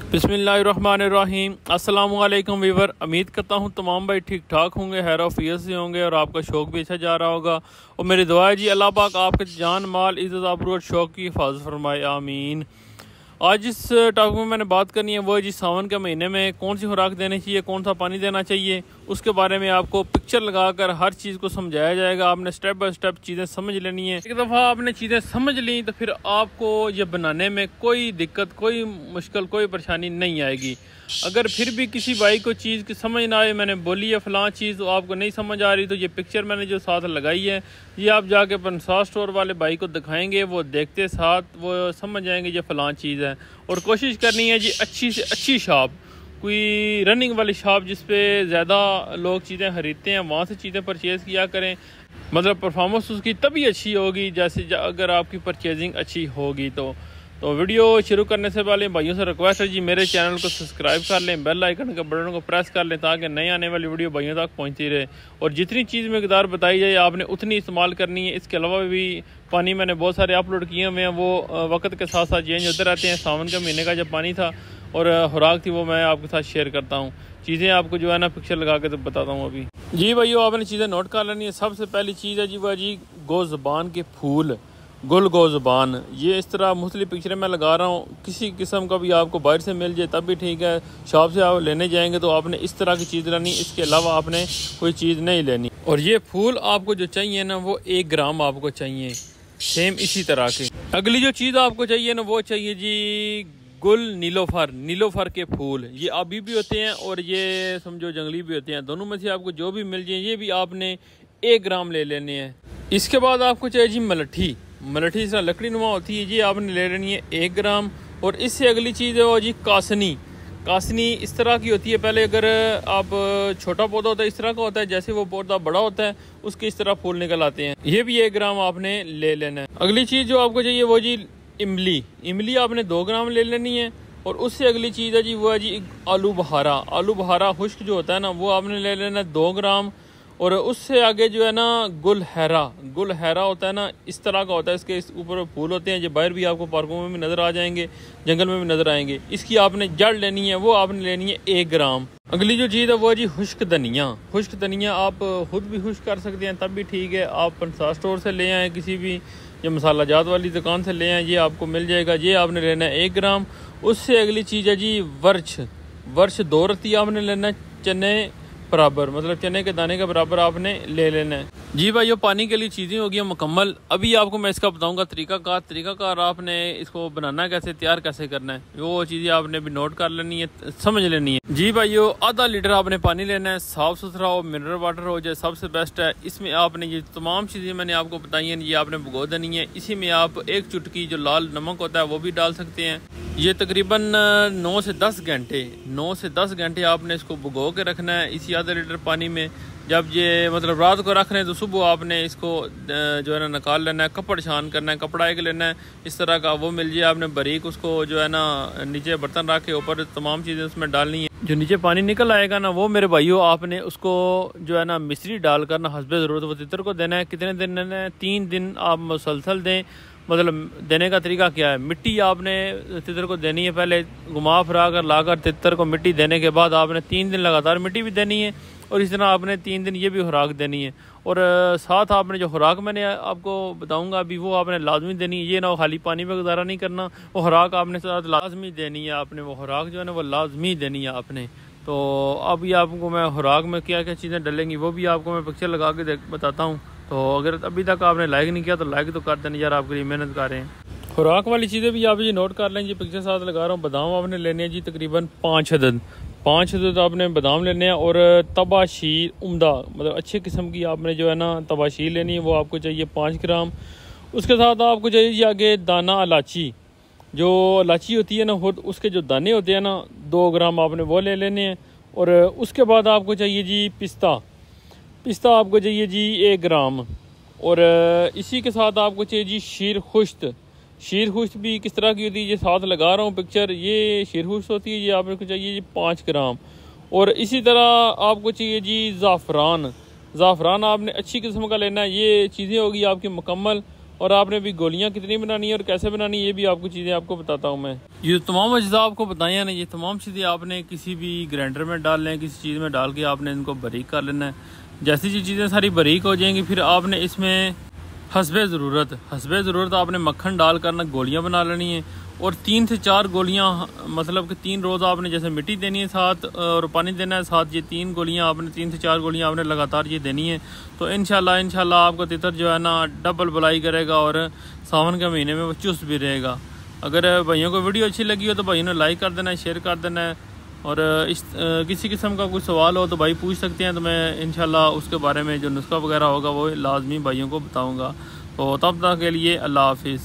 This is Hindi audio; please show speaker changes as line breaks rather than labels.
बिस्मिल्लाहिर्रहमानिर्रहीम। अस्सलामु अलैकुम वीवर। उम्मीद करता हूँ तमाम भाई ठीक ठाक होंगे, हैर ऑफियत से होंगे और आपका शौक भी अच्छा जा रहा होगा। और मेरी दुआ है जी अल्लाह पाक आपके जान माल इज़्ज़त आबरू और शौक की हिफाजत फरमाए, आमीन। आज जिस टॉपिक में मैंने बात करनी है वो है जी सावन के महीने में कौन सी खुराक देनी चाहिए, कौन सा पानी देना चाहिए, उसके बारे में आपको पिक्चर लगाकर हर चीज़ को समझाया जाएगा। आपने स्टेप बाय स्टेप चीज़ें समझ लेनी है। एक दफ़ा आपने चीज़ें समझ ली तो फिर आपको ये बनाने में कोई दिक्कत, कोई मुश्किल, कोई परेशानी नहीं आएगी। अगर फिर भी किसी भाई को चीज़ की समझ ना आए, मैंने बोली है फ़लाँ चीज़ तो आपको नहीं समझ आ रही, तो ये पिक्चर मैंने जो साथ लगाई है ये आप जाके पंसार स्टोर वाले भाई को दिखाएंगे, वो देखते साथ वो समझ जाएंगे ये फ़लाँ चीज़ है। और कोशिश करनी है जी अच्छी से अच्छी शॉप, कोई रनिंग वाली शॉप जिस पे ज़्यादा लोग चीज़ें खरीदते हैं, वहाँ से चीज़ें परचेज़ किया करें। मतलब परफॉर्मेंस उसकी तभी अच्छी होगी जैसे अगर आपकी परचेजिंग अच्छी होगी। तो वीडियो शुरू करने से पहले भाइयों से रिक्वेस्ट है जी मेरे चैनल को सब्सक्राइब कर लें, बेल आइकन के बटन को प्रेस कर लें ताकि नई आने वाली वीडियो भाइयों तक पहुंचती रहे। और जितनी चीज़ मकदार बताई जाए आपने उतनी इस्तेमाल करनी है। इसके अलावा भी पानी मैंने बहुत सारे अपलोड किए हुए हैं, वो वक्त के साथ साथ चेंज होते रहते हैं। सावन के महीने का जब पानी था और खुराक थी वो मैं आपके साथ शेयर करता हूँ। चीज़ें आपको जो है ना पिक्चर लगा के तो बताता हूँ अभी। जी भाइयों आपने चीज़ें नोट कर लेनी है। सबसे पहली चीज़ है जी वह जी गोज़बान के फूल, गुल गोज़बान। ये इस तरह मुख्तलिफ पिक्चरें मैं लगा रहा हूँ। किसी किस्म का भी आपको बाहर से मिल जाए तब भी ठीक है, शॉप से आप लेने जाएंगे तो आपने इस तरह की चीज़ लेनी, इसके अलावा आपने कोई चीज़ नहीं लेनी। और ये फूल आपको जो चाहिए ना वो 1 ग्राम आपको चाहिए, सेम इसी तरह के। अगली जो चीज़ आपको चाहिए ना वो चाहिए जी गुल नीलोफर, नीलोफर के फूल। ये आबी भी होते हैं और ये समझो जंगली भी होते हैं, दोनों में से आपको जो भी मिल जाए ये भी आपने 1 ग्राम ले लेने हैं। इसके बाद आपको चाहिए जी मलठी, मलठी इस तरह लकड़ी नुमा होती है, ये आपने ले लेनी है 1 ग्राम। और इससे अगली चीज़ है वो जी कासनी। कासनी इस तरह की होती है, पहले अगर आप छोटा पौधा होता है इस तरह का होता है, जैसे वो पौधा बड़ा होता है उसके इस तरह फूल निकल आते हैं, ये भी 1 ग्राम आपने ले लेना है। अगली चीज़ जो आपको चाहिए वो जी इमली, इमली आपने 2 ग्राम ले लेनी है। और उससे अगली चीज़ है जी वो है जी आलू बहारा, आलू बहारा खुश्क जो होता है ना वो आपने ले लेना है 2 ग्राम। और उससे आगे जो है ना गुल हैरा, गुल हैरा होता है ना इस तरह का होता है, इसके इस ऊपर फूल होते हैं, जो बाहर भी आपको पार्कों में भी नज़र आ जाएंगे, जंगल में भी नज़र आएंगे। इसकी आपने जड़ लेनी है, वो आपने लेनी है 1 ग्राम। अगली जो चीज़ है वो है जी खुश्क धनिया। खुश्क धनिया आप खुद भी खुश्क कर सकते हैं तब भी ठीक है, आप पंसार स्टोर से ले आएँ, किसी भी या मसाला जात वाली दुकान से ले आएँ, ये आपको मिल जाएगा। ये आपने लेना है 1 ग्राम। उससे अगली चीज़ है जी वर्ष, वर्ष 2 रत्ती आपने लेना है, चने बराबर, मतलब चने के दाने के बराबर आपने ले लेना है। जी भाइयों पानी के लिए चीज़ें होगी मुकम्मल। अभी आपको मैं इसका बताऊंगा तरीकाकार आपने इसको बनाना कैसे, तैयार कैसे करना है, वो चीज़ें आपने भी नोट कर लेनी है, समझ लेनी है। जी भाइयों आधा लीटर आपने पानी लेना है, साफ़ सुथरा हो, मिनरल वाटर हो जाए सबसे बेस्ट है। इसमें आपने ये तमाम चीज़ें मैंने आपको बताई हैं ये आपने भिगो देनी है। इसी में आप 1 चुटकी जो लाल नमक होता है वो भी डाल सकते हैं। ये तकरीबन 9 से 10 घंटे आपने इसको भिगो के रखना है इसी आधे लीटर पानी में। जब ये मतलब रात को रखना है तो सुबह आपने इसको जो है ना निकाल लेना है, कपड़ छान करना है, कपड़ा एक लेना है इस तरह का, वो मिल जाए आपने बारीक, उसको जो है ना नीचे बर्तन रख के ऊपर तमाम चीज़ें उसमें डालनी है। जो नीचे पानी निकल आएगा ना वो मेरे भाइयों आपने उसको जो है ना मिश्री डालकर ना हस्बे ज़रूरत वो तितर को देना है। कितने दिन देना है? 3 दिन आप मुसलसल दें। मतलब देने का तरीका क्या है, मिट्टी आपने तितर को देनी है, पहले घुमा फिरा कर लाकर तितर को मिट्टी देने के बाद आपने 3 दिन लगातार मिट्टी भी देनी है और इस तरह आपने 3 दिन ये भी खुराक देनी है। और साथ आपने जो खुराक मैंने आपको बताऊंगा अभी वो आपने लाजमी देनी है। ये ना खाली पानी में गुजारा नहीं करना, वो खुराक आपने साथ लाजमी देनी है। आपने वो खुराक जो है ना वो लाजमी देनी है आपने। तो अभी आपको मैं खुराक में क्या क्या चीज़ें डलेंगी वो भी आपको मैं पिक्चर लगा के बताता हूँ। तो अगर अभी तक आपने लाइक नहीं किया तो लाइक तो कर देना यार, आपके लिए मेहनत कर रहे हैं। खुराक वाली चीज़ें भी आप ये नोट कर लें जी, पिक्चर साथ लगा रहा हूँ। बादाम आपने लेने हैं जी तकरीबन 5 अदद आपने बादाम लेने हैं। और तबाशीर उम्दा मतलब अच्छे किस्म की आपने जो है ना तबाशीर लेनी है, वो आपको चाहिए 5 ग्राम। उसके साथ आपको चाहिए जी आगे दाना इलायची, जो इलायची होती है ना खुद उसके जो दाने होते हैं ना 2 ग्राम आपने वो ले लेने हैं। और उसके बाद आपको चाहिए जी पिस्ता, पिस्ता आपको चाहिए जी 1 ग्राम। और इसी के साथ आपको चाहिए जी शीर खुश्त, शीर खुश्त भी किस तरह की होती है ये साथ लगा रहा हूँ पिक्चर। ये शीर खुश्त होती है, ये आपको चाहिए जी 5 ग्राम। और इसी तरह आपको चाहिए जी ज़ाफ़रान, ज़ाफ़रान आपने अच्छी किस्म का लेना है। ये चीज़ें होगी आपकी मुकम्मल। और आपने भी गोलियां कितनी बनानी है और कैसे बनानी है ये भी आपको चीज़ें आपको बताता हूँ मैं। ये तमाम अज्जा आपको बताए हैं ना, ये तमाम चीज़ें आपने किसी भी ग्राइंडर में डाल लें, किसी चीज़ में डाल के आपने इनको बारीक कर लेना है। जैसी ये चीज़ें सारी बारीक हो जाएंगी फिर आपने इसमें हस्बे ज़रूरत आपने मक्खन डाल कर ना गोलियाँ बना लेनी है। और 3 से 4 गोलियाँ, मतलब कि 3 रोज़ आपने जैसे मिट्टी देनी है साथ और पानी देना है साथ, ये 3 गोलियाँ आपने 3 से 4 गोलियाँ आपने लगातार ये देनी है। तो इंशाल्लाह आपका तितर जो है ना डबल बुलाई करेगा और सावन के महीने में वो चुस्त भी रहेगा। अगर भाइयों को वीडियो अच्छी लगी हो तो भाइयों ने लाइक कर देना है, शेयर कर देना है। और इस किसी किस्म का कोई सवाल हो तो भाई पूछ सकते हैं, तो मैं इंशाल्लाह उसके बारे में जो नुस्खा वगैरह होगा वो लाजमी भाइयों को बताऊँगा। तो तब तक के लिए अल्लाह हाफिज़।